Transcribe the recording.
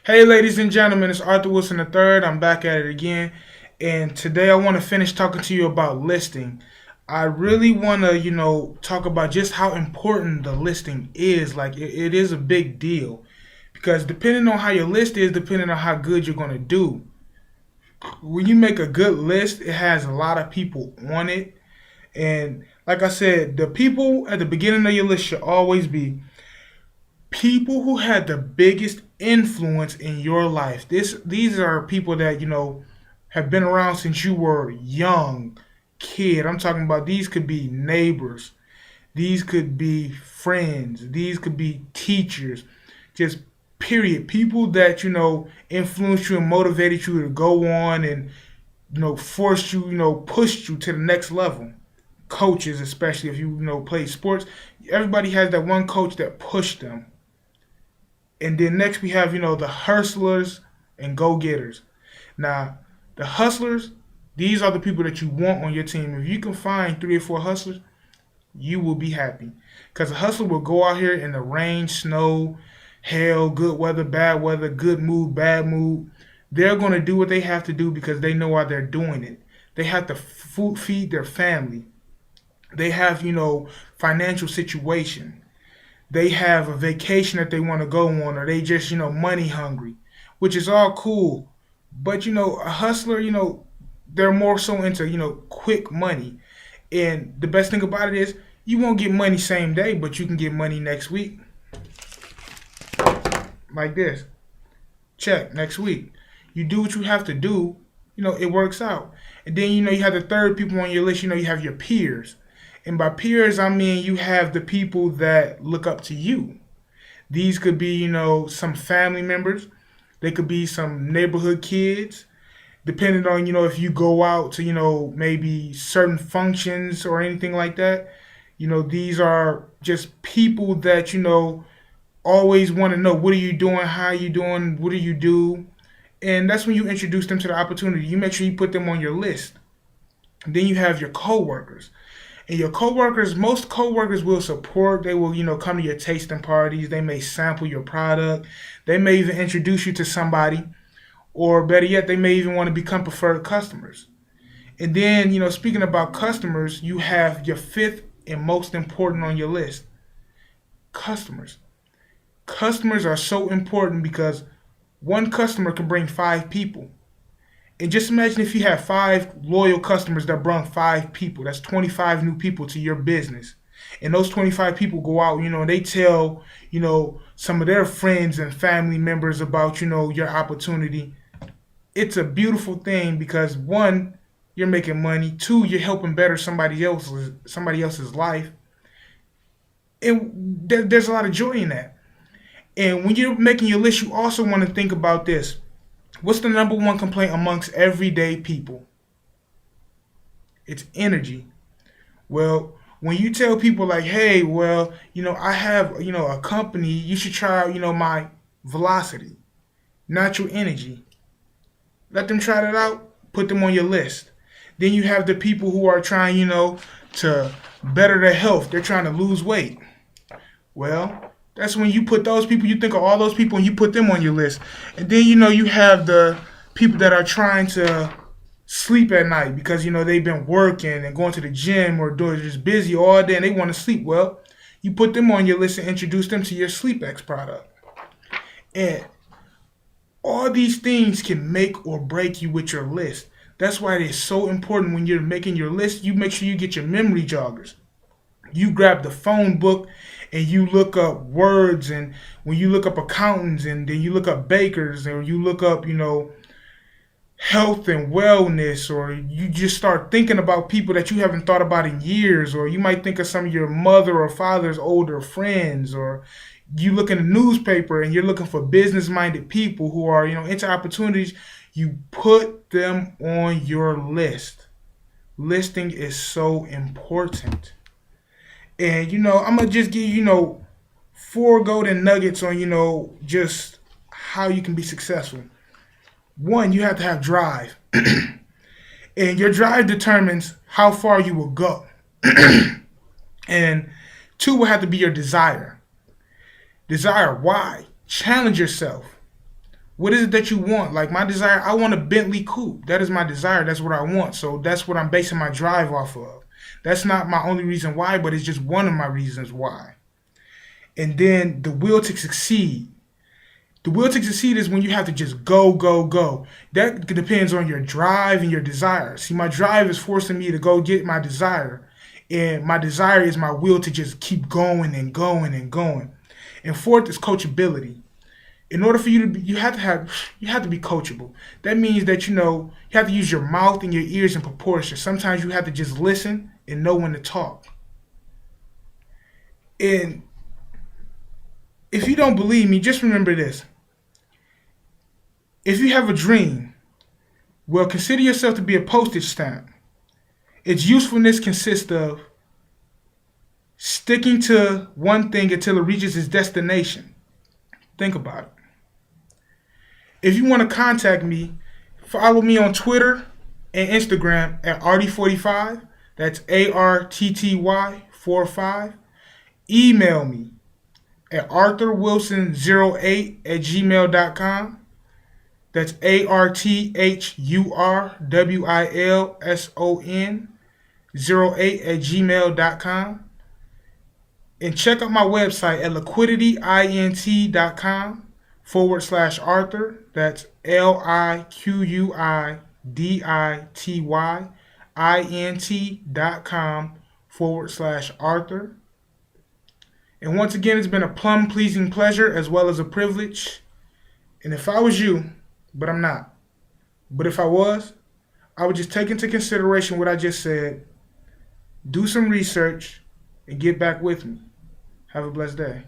Hey, ladies and gentlemen, it's Arthur Wilson III. I'm back at it again, and today I want to finish talking to you about listing. I really want to, talk about just how important the listing is. Like, it is a big deal because depending on how your list is, depending on how good you're going to do. When you make a good list, it has a lot of people on it, and like I said, the people at the beginning of your list should always be people who had the biggest influence in your life. These are people that have been around since you were young kid. I'm talking about these could be neighbors, these could be friends, these could be teachers, just period. People that influenced you and motivated you to go on and forced you, pushed you to the next level. Coaches, especially if you play sports, everybody has that one coach that pushed them. And then next we have, the hustlers and go getters. Now, the hustlers, these are the people that you want on your team. If you can find 3 or 4 hustlers, you will be happy. Because a hustler will go out here in the rain, snow, hail, good weather, good mood, bad mood. They're going to do what they have to do because they know why they're doing it. They have to feed their family. They have, financial situation. They have a vacation that they want to go on, or they just money hungry, which is all cool. But a hustler, they're more so into quick money. And the best thing about it is you won't get money same day, but you can get money next week. Like this. Check next week. You do what you have to do, it works out. And then you have the third people on your list, you have your peers. And by peers I mean you have the people that look up to you. These could be, some family members. They could be some neighborhood kids, depending on, if you go out to, maybe certain functions or anything like that. These are just people that, always want to know what are you doing, how are you doing, what do you do? And that's when you introduce them to the opportunity. You make sure you put them on your list. And then you have your coworkers. And your coworkers, most coworkers will support. They will, come to your tasting parties. They may sample your product. They may even introduce you to somebody, or better yet, they may even want to become preferred customers. And then, speaking about customers, you have your fifth and most important on your list, customers. Customers are so important because one customer can bring 5 people. And just imagine if you have 5 loyal customers that bring 5 people. That's 25 new people to your business. And those 25 people go out, and they tell, some of their friends and family members about, your opportunity. It's a beautiful thing because one, you're making money. Two, you're helping better somebody else's life. And there's a lot of joy in that. And when you're making your list, you also want to think about this. What's the number one complaint amongst everyday people? It's energy. Well, when you tell people like, hey, well, I have, a company, you should try out, my velocity, natural energy. Let them try that out, put them on your list. Then you have the people who are trying, to better their health. They're trying to lose weight. Well, that's when you put those people, you think of all those people and you put them on your list. And then, you have the people that are trying to sleep at night because, they've been working and going to the gym or doing just busy all day and they want to sleep. Well, you put them on your list and introduce them to your SleepX product. And all these things can make or break you with your list. That's why it is so important when you're making your list, you make sure you get your memory joggers. You grab the phone book and you look up words, and when you look up accountants and then you look up bakers or you look up, health and wellness, or you just start thinking about people that you haven't thought about in years, or you might think of some of your mother or father's older friends, or you look in the newspaper and you're looking for business minded people who are, into opportunities. You put them on your list. Listing is so important. And I'm gonna just give you, 4 golden nuggets on, just how you can be successful. One, you have to have drive. And your drive determines how far you will go. And two will have to be your desire. Desire, why? Challenge yourself. What is it that you want? Like my desire, I want a Bentley coupe. That is my desire. That's what I want. So that's what I'm basing my drive off of. That's not my only reason why, but it's just one of my reasons why. And then the will to succeed. The will to succeed is when you have to just go, go, go. That depends on your drive and your desire. See, my drive is forcing me to go get my desire. And my desire is my will to just keep going and going and going. And fourth is coachability. In order for you to be, you have to be coachable. That means that you have to use your mouth and your ears in proportion. Sometimes you have to just listen and know when to talk. And if you don't believe me, just remember this. If you have a dream, well, consider yourself to be a postage stamp. Its usefulness consists of sticking to one thing until it reaches its destination. Think about it. If you want to contact me, follow me on Twitter and Instagram at Arty45. That's ARTTY45. Email me at arthurwilson08@gmail.com. That's ARTHURWILSON08@gmail.com. And check out my website at liquidityint.com/Arthur. That's LIQUIDITYINT.com/Arthur. And once again, it's been a plum pleasing pleasure as well as a privilege. And if I was you, but I'm not, but if I was, I would just take into consideration what I just said, do some research, and get back with me. Have a blessed day.